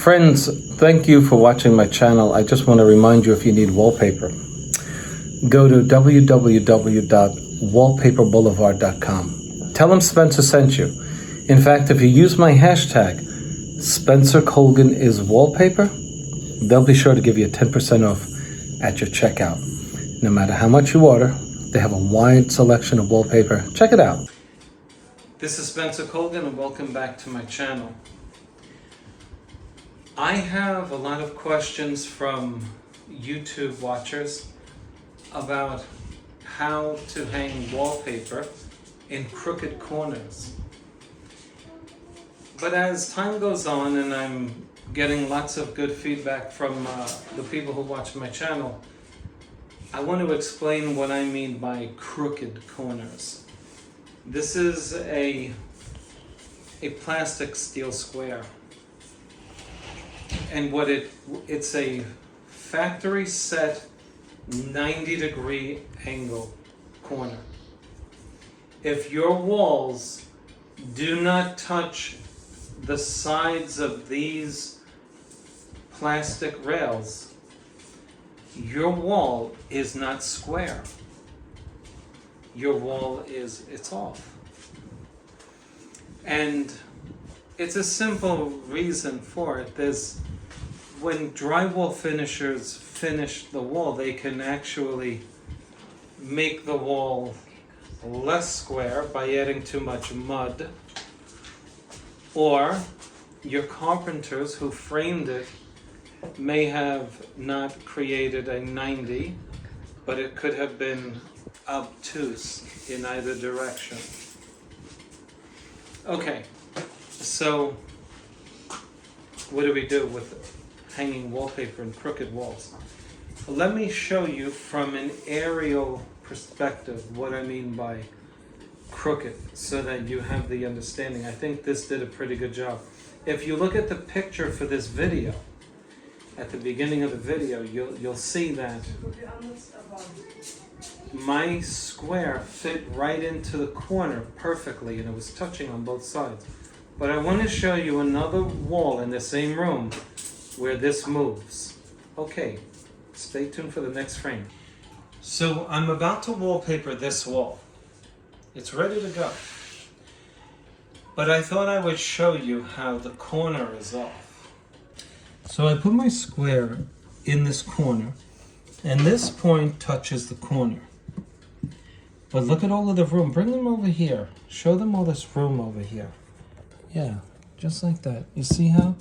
Friends, thank you for watching my channel. I just want to remind you, if you need wallpaper, go to www.wallpaperboulevard.com. Tell them Spencer sent you. In fact, if you use my hashtag, Spencer Colgan is wallpaper, they'll be sure to give you a 10% off at your checkout. No matter how much you order, they have a wide selection of wallpaper. Check it out. This is Spencer Colgan and welcome back to my channel. I have a lot of questions from YouTube watchers about how to hang wallpaper in crooked corners. But as time goes on and I'm getting lots of good feedback from the people who watch my channel, I want to explain what I mean by crooked corners. This is a plastic steel square. And it's a factory set 90-degree angle corner. If your walls do not touch the sides of these plastic rails, your wall is not square. Your wall it's off. And it's a simple reason for it. When drywall finishers finish the wall, they can actually make the wall less square by adding too much mud. Or your carpenters who framed it may have not created a 90, but it could have been obtuse in either direction. Okay. So, what do we do with hanging wallpaper in crooked walls? Let me show you from an aerial perspective what I mean by crooked, so that you have the understanding. I think this did a pretty good job. If you look at the picture for this video, at the beginning of the video, you'll see that my square fit right into the corner perfectly, and it was touching on both sides. But I want to show you another wall in the same room where this moves. Okay, stay tuned for the next frame. So I'm about to wallpaper this wall. It's ready to go. But I thought I would show you how the corner is off. So I put my square in this corner, and this point touches the corner. But look at all of the room. Bring them over here. Show them all this room over here. Yeah, just like that. You see how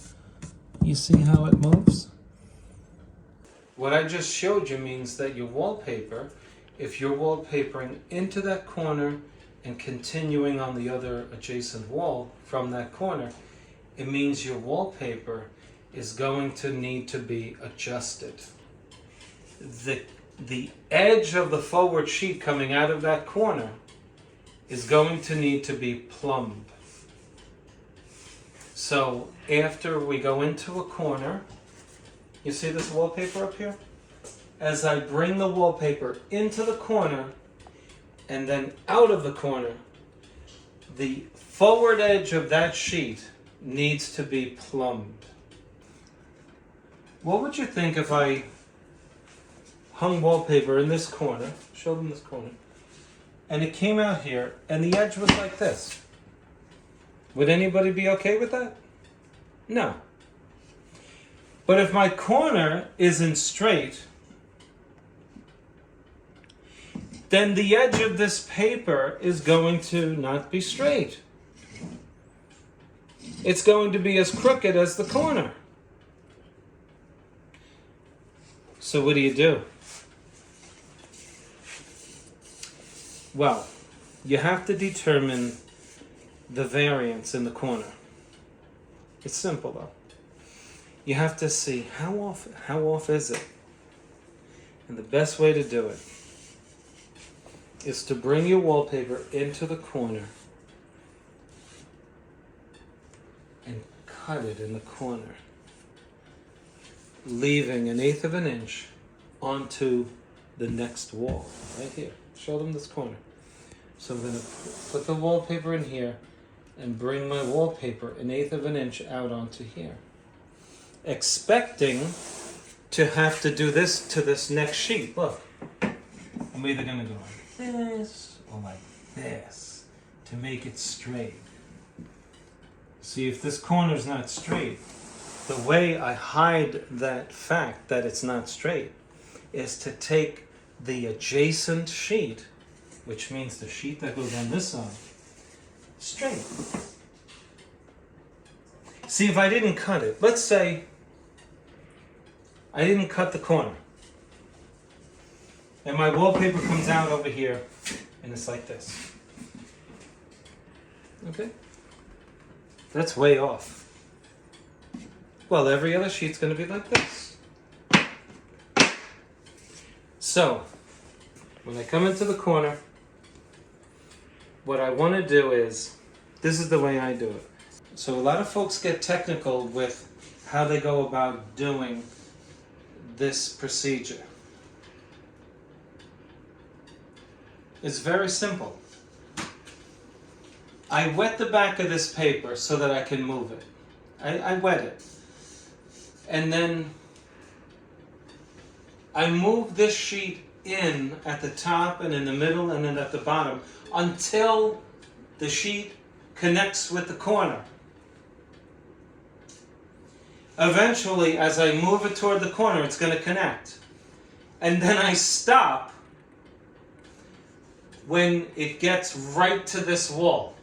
it moves? What I just showed you means that your wallpaper, if you're wallpapering into that corner and continuing on the other adjacent wall from that corner, it means your wallpaper is going to need to be adjusted. The edge of the forward sheet coming out of that corner is going to need to be plumbed. So after we go into a corner, you see this wallpaper up here? As I bring the wallpaper into the corner and then out of the corner, the forward edge of that sheet needs to be plumbed. What would you think if I hung wallpaper in this corner, show them this corner, and it came out here and the edge was like this? Would anybody be okay with that? No. But if my corner isn't straight, then the edge of this paper is going to not be straight. It's going to be as crooked as the corner. So what do? Well, you have to determine the variance in the corner. It's simple though. You have to see how off is it? And the best way to do it is to bring your wallpaper into the corner and cut it in the corner, leaving 1/8 of an inch onto the next wall, right here. Show them this corner. So I'm going to put the wallpaper in here and bring my wallpaper 1/8 of an inch out onto here. expecting to have to do this to this next sheet. Look, I'm either going to go like this or like this to make it straight. See, if this corner is not straight, the way I hide that fact that it's not straight is to take the adjacent sheet, which means the sheet that goes on this side, straight. See, if I didn't cut it, let's say I didn't cut the corner, and my wallpaper comes out over here, and it's like this. Okay? That's way off. Well, every other sheet's going to be like this. So, when I come into the corner, what I want to do is, this is the way I do it. So a lot of folks get technical with how they go about doing this procedure. It's very simple. I wet the back of this paper so that I can move it. I wet it. And then I move this sheet in at the top and in the middle and then at the bottom until the sheet connects with the corner. Eventually, as I move it toward the corner, it's going to connect. And then I stop when it gets right to this wall.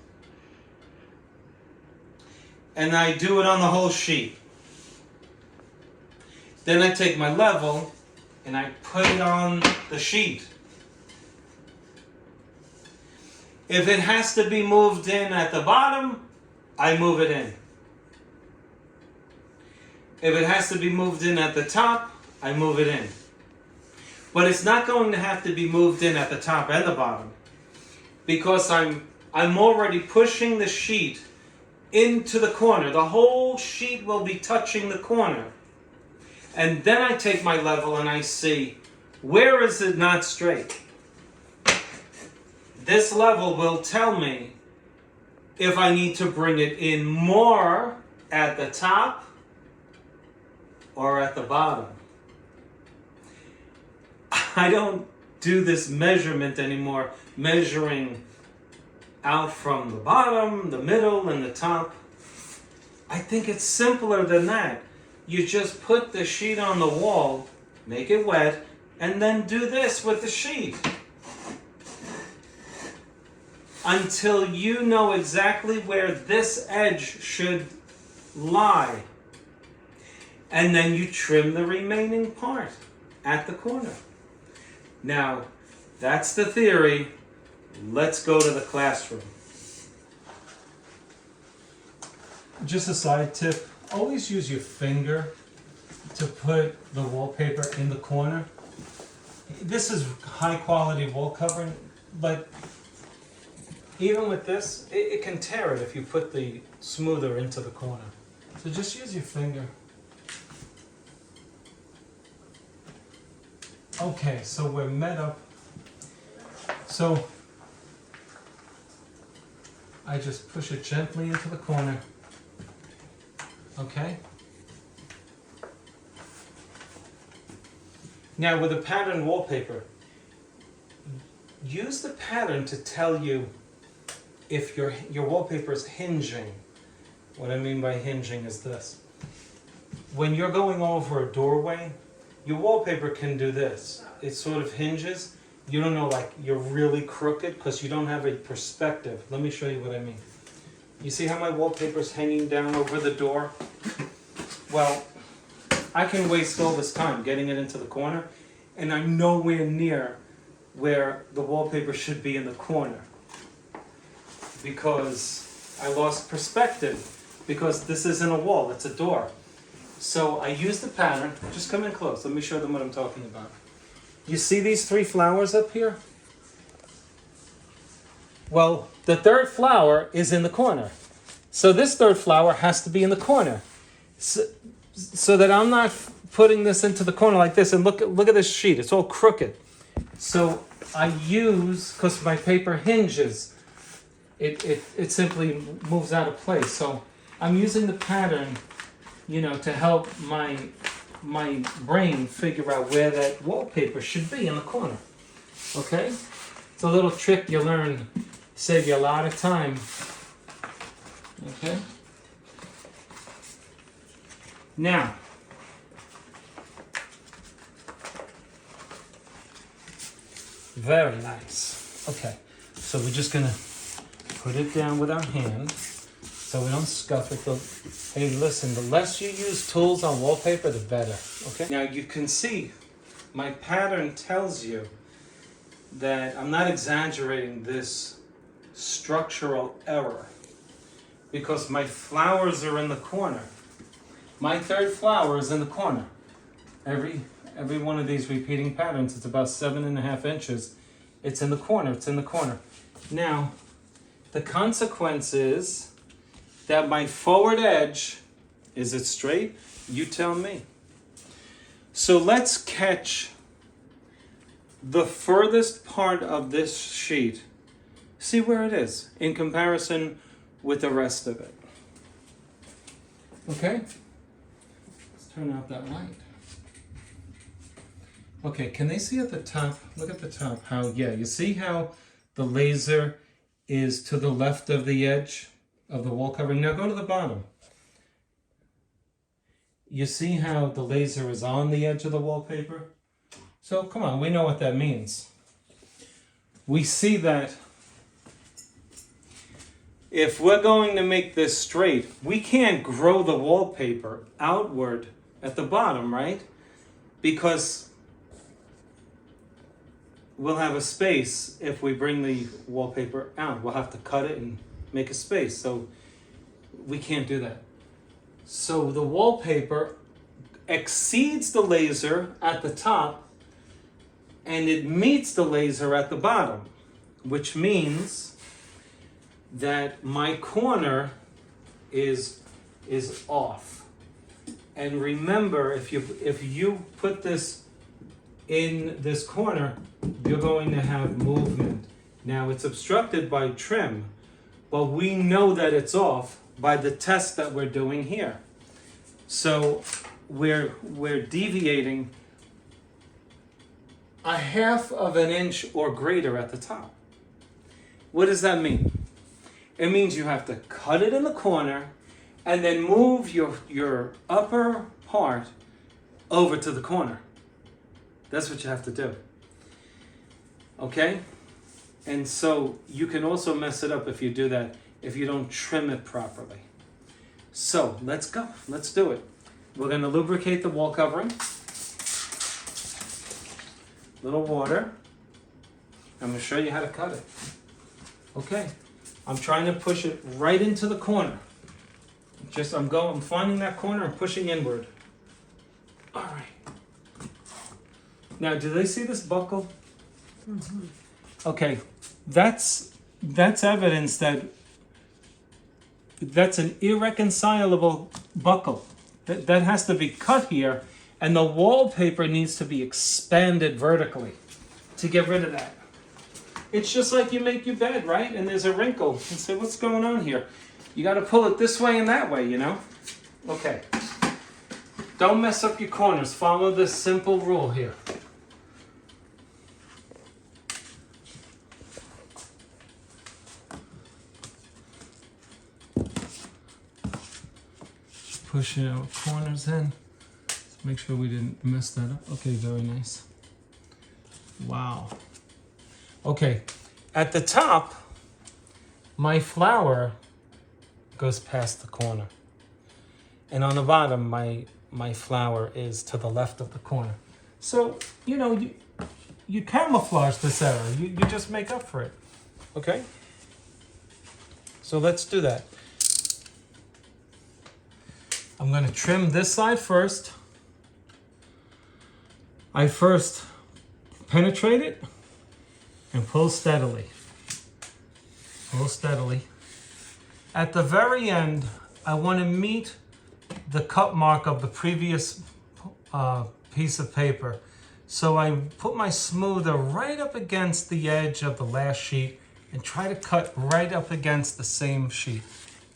And I do it on the whole sheet. Then I take my level and I put it on the sheet. If it has to be moved in at the bottom, I move it in. If it has to be moved in at the top, I move it in. But it's not going to have to be moved in at the top and the bottom, because I'm already pushing the sheet into the corner. The whole sheet will be touching the corner. And then I take my level and I see, where is it not straight? This level will tell me if I need to bring it in more at the top or at the bottom. I don't do this measurement anymore, measuring out from the bottom, the middle, and the top. I think it's simpler than that. You just put the sheet on the wall, make it wet, and then do this with the sheet. Until you know exactly where this edge should lie. And then you trim the remaining part at the corner. Now, that's the theory. Let's go to the classroom. Just a side tip, always use your finger to put the wallpaper in the corner. This is high quality wall covering, but even with this, it can tear it if you put the smoother into the corner. So just use your finger. Okay, so we're met up. So I just push it gently into the corner. Okay? Now with a pattern wallpaper, use the pattern to tell you if your wallpaper is hinging. What I mean by hinging is this. When you're going over a doorway, your wallpaper can do this. It sort of hinges. You don't know, like, you're really crooked because you don't have a perspective. Let me show you what I mean. You see how my wallpaper is hanging down over the door? Well, I can waste all this time getting it into the corner, and I'm nowhere near where the wallpaper should be in the corner because I lost perspective, because this isn't a wall, it's a door. So I use the pattern. Just come in close. Let me show them what I'm talking about. You see these 3 flowers up here? Well, the third flower is in the corner. So this third flower has to be in the corner. So that I'm not putting this into the corner like this. And look at this sheet. It's all crooked. So I use, because my paper hinges, it simply moves out of place. So I'm using the pattern you know, to help my brain figure out where that wallpaper should be in the corner. Okay? It's a little trick you learn, save you a lot of time. Okay? Now, very nice. Okay, so we're just gonna put it down with our hand so we don't scuff it. Hey, listen, the less you use tools on wallpaper, the better. Okay? Now you can see my pattern tells you that I'm not exaggerating this structural error because my flowers are in the corner. My third flower is in the corner. Every one of these repeating patterns, it's about 7.5 inches. It's in the corner, it's in the corner. Now, the consequence is that my forward edge, is it straight? You tell me. So let's catch the furthest part of this sheet. See where it is in comparison with the rest of it. Okay? Let's turn out that light. Okay, can they see at the top? Look at the top. How, yeah, you see how the laser is to the left of the edge of the wall covering? Now go to the bottom. You see how the laser is on the edge of the wallpaper? So come on, we know what that means. We see that if we're going to make this straight, we can't grow the wallpaper outward at the bottom, right? Because we'll have a space if we bring the wallpaper out. We'll have to cut it and make a space. So we can't do that. So the wallpaper exceeds the laser at the top and it meets the laser at the bottom, which means that my corner is off. And remember, if you put this in this corner, you're going to have movement. Now it's obstructed by trim, but we know that it's off by the test that we're doing here. So we're deviating 1/2 inch or greater at the top. What does that mean? It means you have to cut it in the corner and then move your upper part over to the corner. That's what you have to do. Okay? And so you can also mess it up if you do that, if you don't trim it properly. So let's go. Let's do it. We're going to lubricate the wall covering. Little water. I'm going to show you how to cut it. Okay. I'm trying to push it right into the corner. I'm finding that corner and pushing inward. All right. Now, do they see this buckle? Mm-hmm. Okay, that's evidence that's an irreconcilable buckle. That has to be cut here, and the wallpaper needs to be expanded vertically to get rid of that. It's just like you make your bed, right? And there's a wrinkle. And say, what's going on here? You got to pull it this way and that way, you know? Okay. Don't mess up your corners. Follow this simple rule here. Push our corners in. Let's make sure we didn't mess that up. Okay, very nice. Wow. Okay, at the top, my flower goes past the corner. And on the bottom, my flower is to the left of the corner. So, you know, you camouflage this error. You just make up for it. Okay? So let's do that. I'm going to trim this side first. I first penetrate it and pull steadily. Pull steadily. At the very end, I want to meet the cut mark of the previous piece of paper. So I put my smoother right up against the edge of the last sheet and try to cut right up against the same sheet.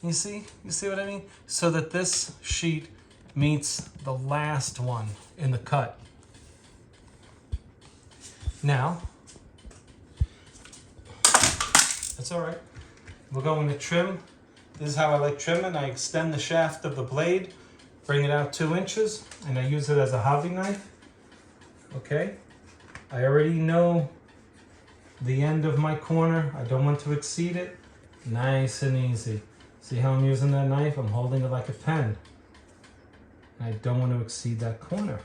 You see what I mean? So that this sheet meets the last one in the cut. Now, that's all right. We're going to trim. This is how I like trimming. I extend the shaft of the blade, bring it out 2 inches, and I use it as a hobby knife. Okay? I already know the end of my corner. I don't want to exceed it. Nice and easy. See how I'm using that knife? I'm holding it like a pen. I don't want to exceed that corner,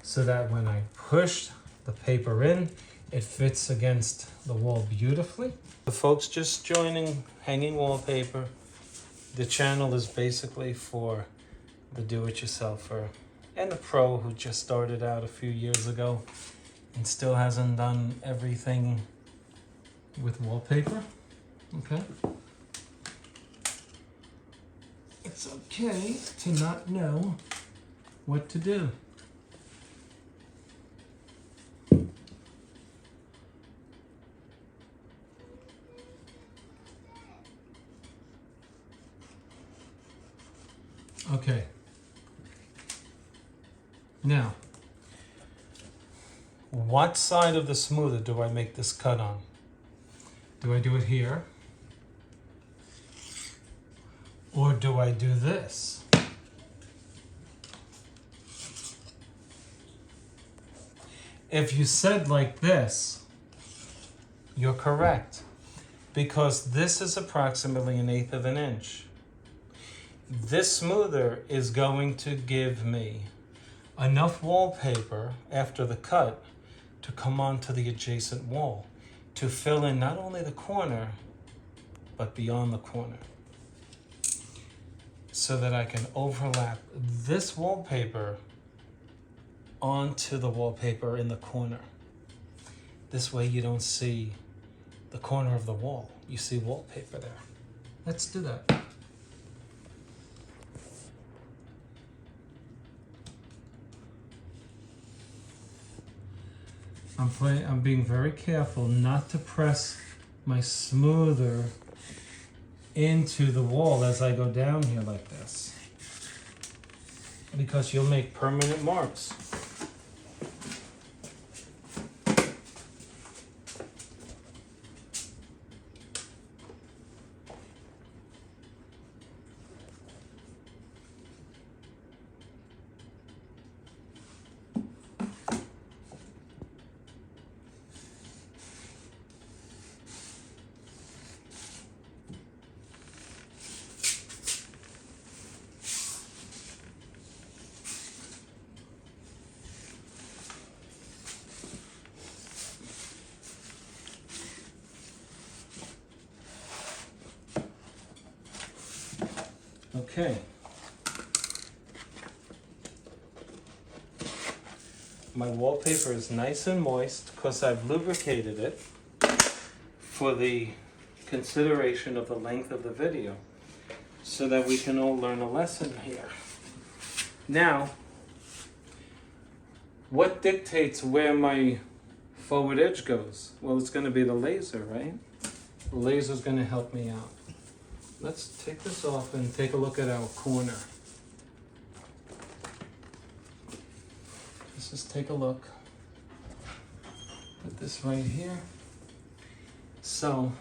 so that when I push the paper in, it fits against the wall beautifully. The folks just joining Hanging Wallpaper, the channel is basically for the do-it-yourselfer and the pro who just started out a few years ago and still hasn't done everything with wallpaper. Okay? It's okay to not know what to do. Okay. Now, what side of the smoother do I make this cut on? Do I do it here? Or do I do this? If you said like this, you're correct, because this is approximately 1/8 of an inch. This smoother is going to give me enough wallpaper after the cut to come onto the adjacent wall to fill in not only the corner, but beyond the corner, so that I can overlap this wallpaper onto the wallpaper in the corner. This way you don't see the corner of the wall. You see wallpaper there. Let's do that. I'm being very careful not to press my smoother into the wall as I go down here like this, because you'll make permanent marks. Okay. My wallpaper is nice and moist because I've lubricated it for the consideration of the length of the video, so that we can all learn a lesson here. Now, what dictates where my forward edge goes? Well, it's going to be the laser, right? The laser is going to help me out. Let's take this off and take a look at our corner. Let's just take a look. Put this right here. So,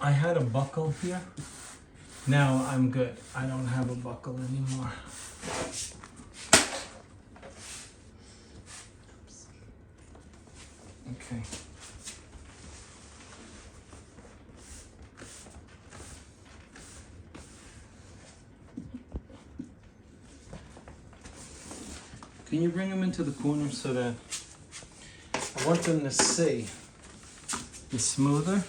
I had a buckle here. Now I'm good. I don't have a buckle anymore. Okay. Can you bring them into the corner so that I want them to see the smoother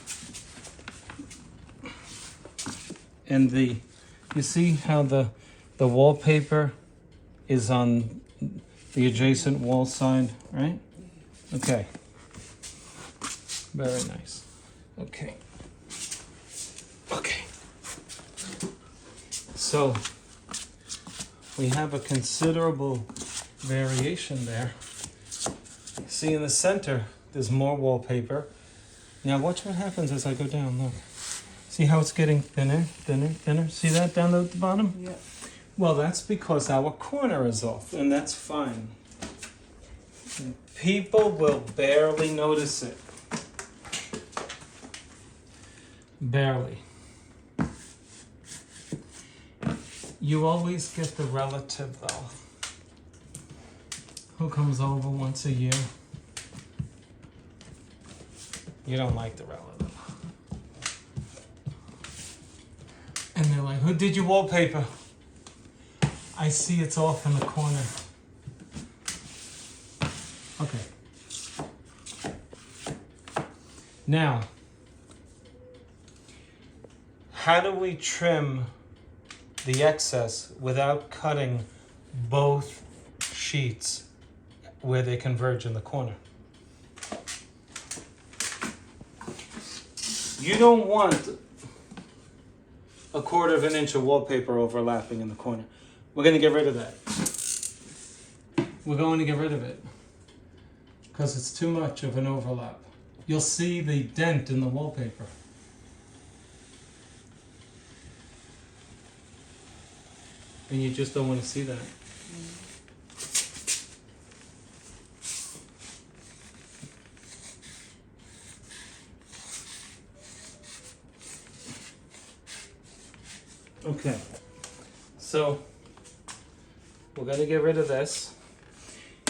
and you see how the wallpaper is on the adjacent wall side, right? Okay. Very nice. Okay. Okay. So we have a considerable variation there. see in the center, there's more wallpaper. Now watch what happens as I go down, look. See how it's getting thinner, thinner, thinner? See that down at the bottom? Yeah. Well, that's because our corner is off, and that's fine. People will barely notice it. Barely. You always get the relative, though. Who comes over once a year? You don't like the relative. And they're like, who did your wallpaper? I see it's off in the corner. Okay. Now, how do we trim the excess without cutting both sheets where they converge in the corner? You don't want a 1/4 inch of wallpaper overlapping in the corner. We're going to get rid of that. We're going to get rid of it because it's too much of an overlap. You'll see the dent in the wallpaper. And you just don't want to see that. Okay, so we're going to get rid of this.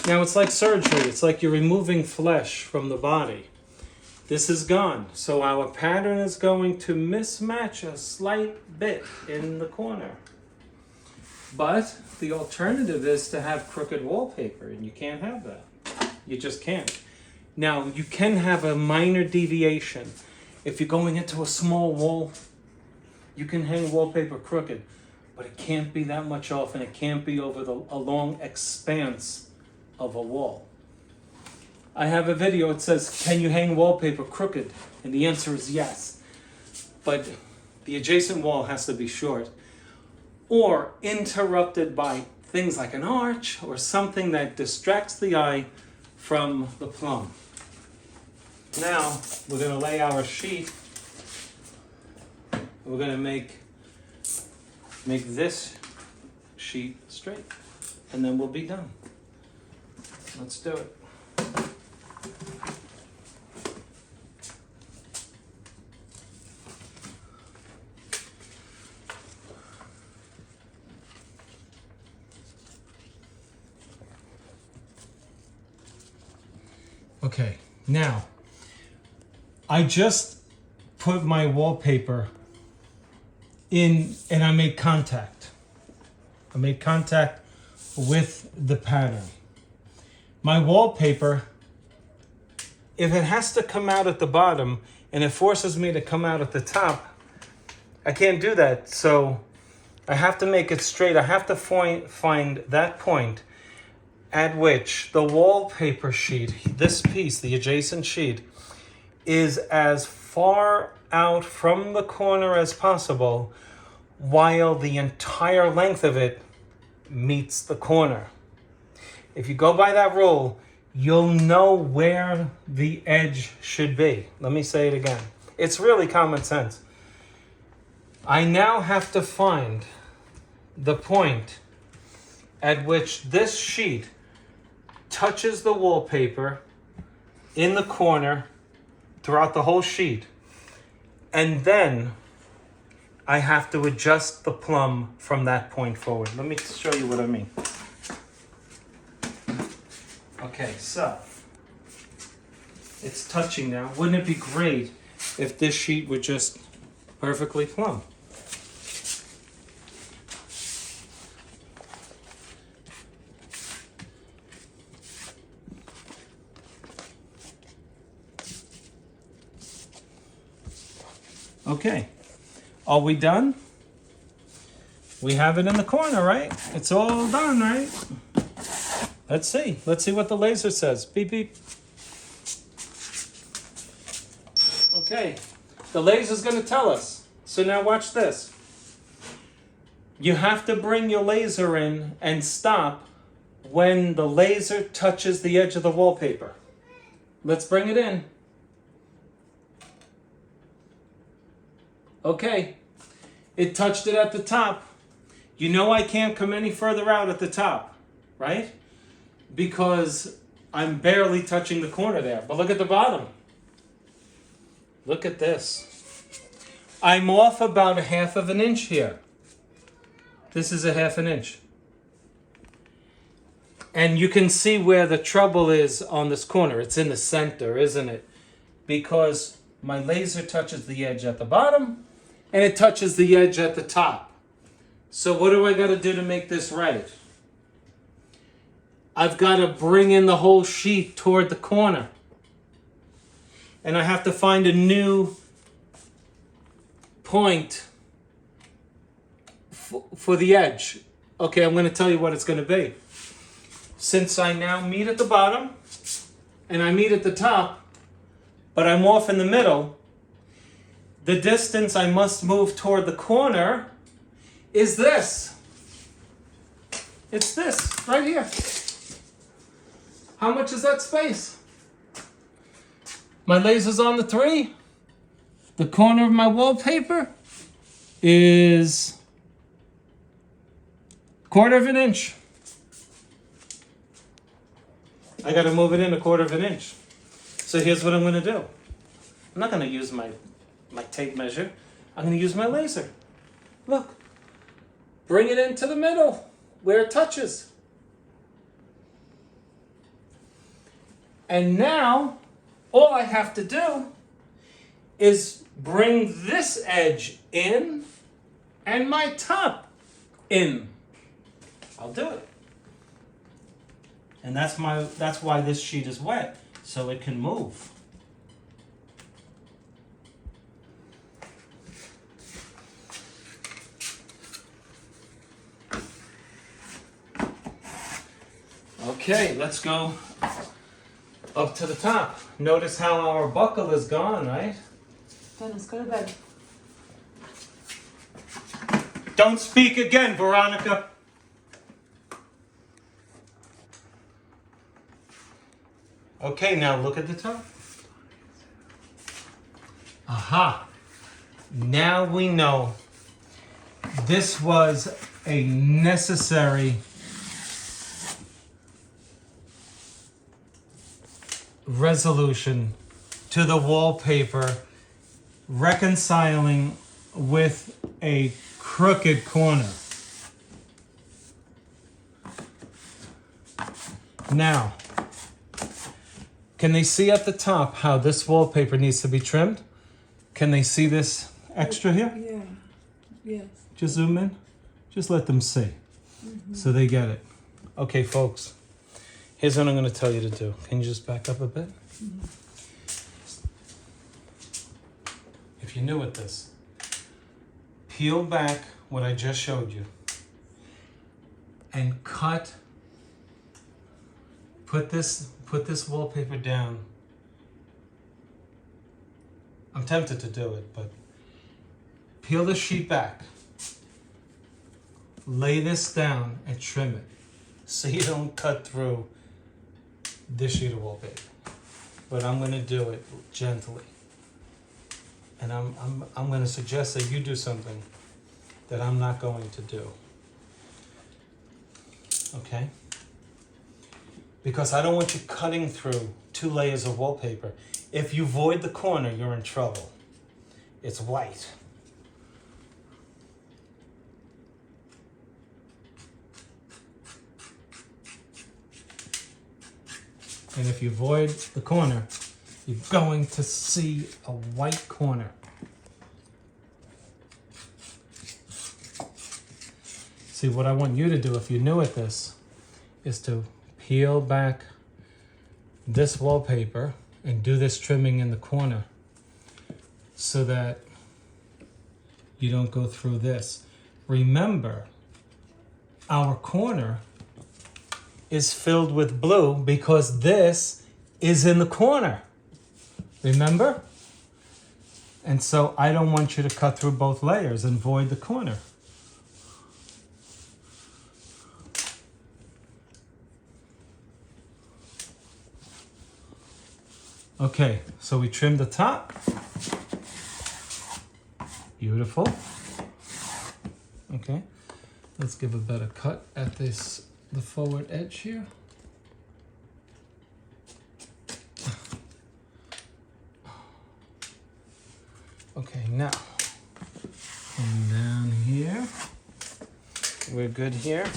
Now it's like surgery. It's like you're removing flesh from the body. This is gone. So our pattern is going to mismatch a slight bit in the corner. But the alternative is to have crooked wallpaper, and you can't have that. You just can't. Now, you can have a minor deviation. If you're going into a small wall, you can hang wallpaper crooked, but it can't be that much off, and it can't be over a long expanse of a wall. I have a video, it says, can you hang wallpaper crooked? And the answer is yes. But the adjacent wall has to be short or interrupted by things like an arch or something that distracts the eye from the plum. Now, we're going to lay our sheet. We're going to make this sheet straight, and then we'll be done. Let's do it. Okay, now, I just put my wallpaper in and I made contact. I made contact with the pattern. My wallpaper, if it has to come out at the bottom and it forces me to come out at the top, I can't do that. So I have to make it straight. I have to find that point at which the wallpaper sheet, this piece, the adjacent sheet, is as far out from the corner as possible while the entire length of it meets the corner. If you go by that rule, you'll know where the edge should be. Let me say it again. It's really common sense. I now have to find the point at which this sheet touches the wallpaper in the corner throughout the whole sheet. And then I have to adjust the plum from that point forward. Let me show you what I mean. Okay, so it's touching now. Wouldn't it be great if this sheet were just perfectly plumb? Okay, are we done? We have it in the corner, right? It's all done, right? Let's see. Let's see what the laser says. Beep, beep. Okay, the laser's going to tell us. So now watch this. You have to bring your laser in and stop when the laser touches the edge of the wallpaper. Let's bring it in. Okay, it touched it at the top. You know I can't come any further out at the top, right? Because I'm barely touching the corner there. But look at the bottom. Look at this. I'm off about a 1/2 inch here. This is a 1/2 inch. And you can see where the trouble is on this corner. It's in the center, isn't it? Because my laser touches the edge at the bottom and it touches the edge at the top. So what do I got to do to make this right? I've got to bring in the whole sheet toward the corner. And I have to find a new point for the edge. Okay, I'm going to tell you what it's going to be. Since I now meet at the bottom and I meet at the top, but I'm off in the middle, the distance I must move toward the corner is this. It's this right here. How much is that space? My laser's on the 3. The corner of my wallpaper is 1/4 inch. I got to move it in 1/4 inch. So here's what I'm going to do. I'm not going to use my tape measure. I'm going to use my laser. Look. Bring it into the middle where it touches. And now all I have to do is bring this edge in and my top in. I'll do it. And that's why this sheet is wet, so it can move. Okay, let's go up to the top. Notice how our buckle is gone, right? Dennis, go to bed. Don't speak again, Veronica. Okay, now look at the top. Aha. Now we know this was a necessary resolution to the wallpaper reconciling with a crooked corner. Now, can they see at the top how this wallpaper needs to be trimmed? Can they see this extra here? Yeah. Yes. Just zoom in. Just let them see. So they get it. Okay, folks. Here's what I'm going to tell you to do. Can you just back up a bit? If you're new at this, peel back what I just showed you and cut. Put this wallpaper down. I'm tempted to do it, but peel the sheet back. Lay this down and trim it so you don't cut through this sheet of wallpaper. But I'm going to do it gently. And I'm going to suggest that you do something that I'm not going to do. Okay? Because I don't want you cutting through 2 layers of wallpaper. If you void the corner, you're in trouble. It's white. And if you void the corner, you're going to see a white corner. See, what I want you to do, if you're new at this, is to peel back this wallpaper and do this trimming in the corner so that you don't go through this. Remember, our corner is filled with blue because this is in the corner. Remember? And so I don't want you to cut through both layers and void the corner. Okay, so we trimmed the top. Beautiful. Okay, let's give a better cut at the forward edge here. Okay, now come down here. We're good here.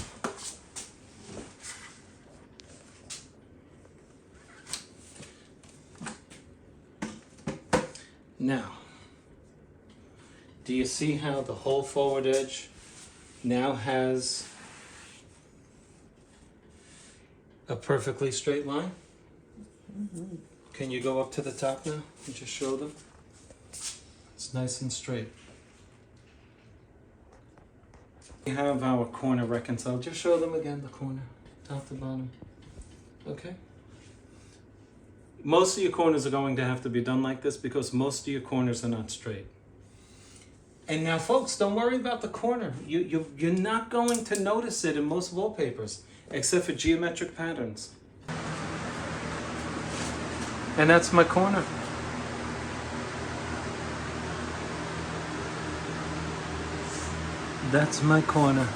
Now, do you see how the whole forward edge now has a perfectly straight line? Mm-hmm. Can you go up to the top now and just show them? It's nice and straight. We have our corner reconciled. Just show them again, the corner, top to bottom. Okay? Most of your corners are going to have to be done like this because most of your corners are not straight. And now, folks, don't worry about the corner. You're not going to notice it in most wallpapers, except for geometric patterns. And that's my corner. That's my corner.